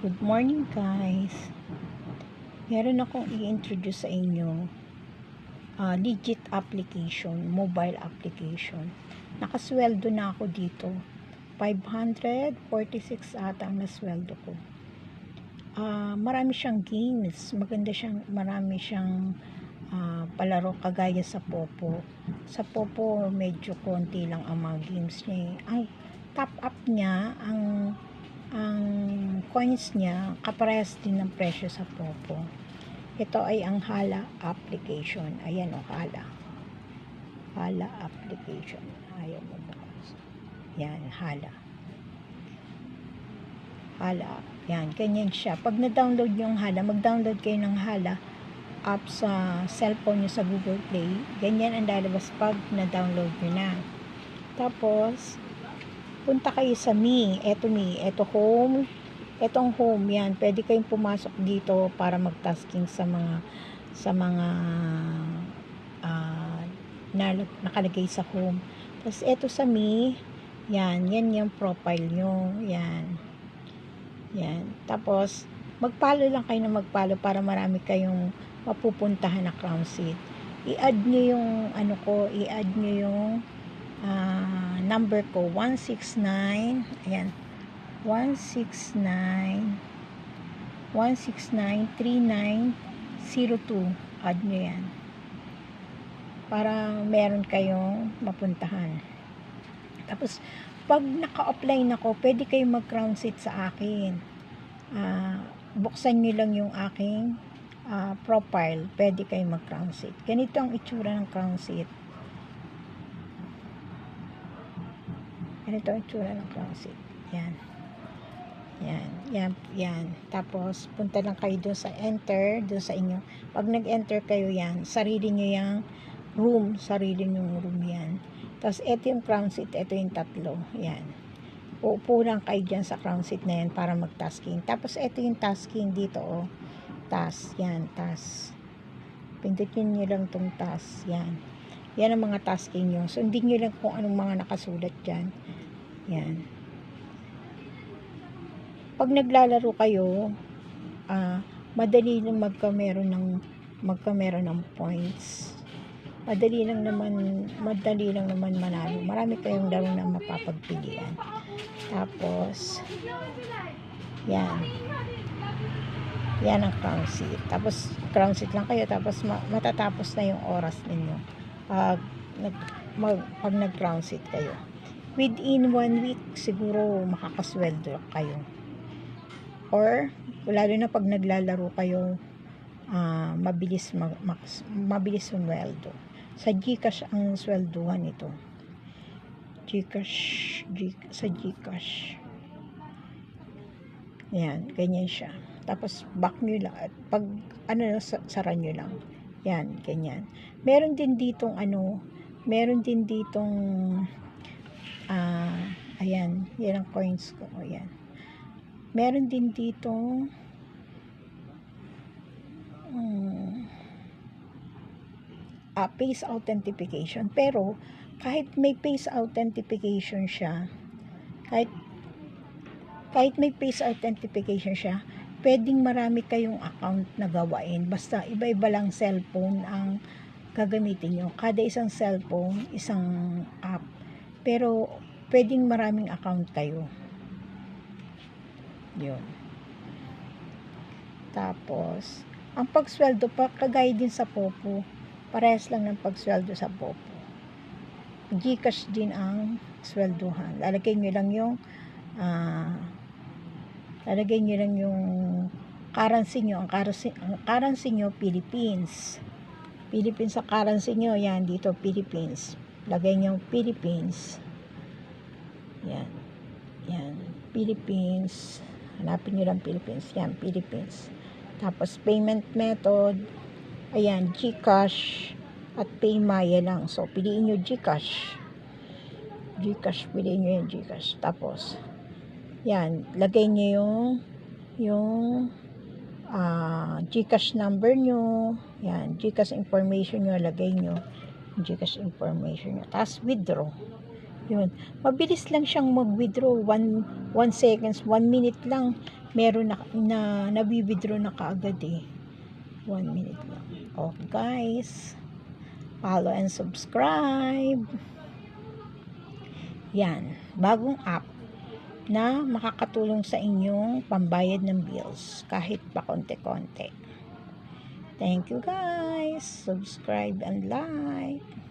Good morning guys. Meron akong i-introduce sa inyo legit application, mobile application. Nakasweldo na ako dito. 546 ata ang nasweldo ko. Marami siyang games, marami siyang palaro kagaya sa Popo. Sa Popo medyo konti lang ang mga games niya. Ang top up niya, ang coins niya kaparehas din ng presyo sa Popo. Ito ay ang Hala application. Ayan o, Hala application. Ayaw mo bukas. Yan, Hala. Yan, ganyan siya. Pag na-download yung Hala, mag-download kayo ng Hala app sa cellphone nyo sa Google Play. Ganyan ang lalabas pag na-download nyo na. Tapos, punta kayo sa Ito home. Etong home, yan. Pwede kayong pumasok dito para mag-tasking sa mga nakalagay sa home. Tapos, eto sa yan yung profile nyo. Yan. Tapos, magpalo lang kayo na magpalo para marami kayong mapupuntahan na crown seat. I-add nyo yung number ko, 169, ayan, 1693902. Add nyo yan para meron kayong mapuntahan. Tapos pag naka-offline ako, pwede kayong mag-crown seat sa akin. Buksan nyo lang yung aking profile, pwede kayong mag-crown seat. Ganito ang itsura ng crown seat. Ganito ang itsura ng crown seat. Yan. Tapos, punta lang kayo doon sa enter, doon sa inyo. Pag nag-enter kayo yan, sarili nyo yung room yan. Tapos, ito yung crown seat, ito yung tatlo. Yan. Uupo lang kayo dyan sa crown seat na yan para mag-tasking. Tapos, ito yung tasking dito, task. Yan, task. Pindutin nyo lang itong task. Yan ang mga tasking nyo. Sundin nyo lang kung anong mga nakasulat dyan. Yan. Pag naglalaro kayo, madali lang magkameron ng points. Madali lang naman manalo. Marami kayong laro na mapapagpilian. Tapos, yan ang crown seat. Tapos, crown seat lang kayo. Tapos, matatapos na yung oras ninyo. Pag nag-crown seat kayo. Within 1 week, siguro makakasweldo kayo. Or, lalo na pag naglalaro kayo, mabilis sumweldo. Sa GCash ang swelduhan ito. Sa GCash. Yan, ganyan siya. Tapos, back nyo lang. Pag, sara nyo lang. Yan, ganyan. Meron din ditong, ayan, yan ang coins ko. Ayan. Meron din ditong, face authentication. Pero, kahit may face authentication siya, pwedeng marami kayong account na gawain. Basta iba-iba lang cellphone ang gagamitin nyo. Kada isang cellphone, isang app. Pero pwedeng maraming account kayo. Yun. Tapos, ang pagsweldo pa, kagaya din sa Popo. Parehas lang ng pagsweldo sa Popo. GCash din ang swelduhan. Lalagay nyo lang yung currency nyo. Ang currency nyo, Philippines. Philippines sa currency nyo. Yan, dito, Philippines. Lagay nyo Philippines. Yan. Philippines. Hanapin nyo lang Philippines. Yan, Philippines. Tapos, payment method. Ayan, GCash at PayMaya lang. So, piliin nyo GCash. Piliin nyo yung GCash. Tapos, yan, lagay nyo yung GCash number nyo. Yan, GCash information nyo, lagay nyo. GCash information nyo. Tapos, withdraw. Yun. Mabilis lang siyang mag-withdraw. 1 seconds, 1 minute lang. meron na nabi-withdraw na kaagad eh. 1 minute lang. Okay guys, follow and subscribe. Yan, bagong app na makakatulong sa inyong pambayad ng bills kahit pa konti-konti. Thank you guys. Subscribe and like.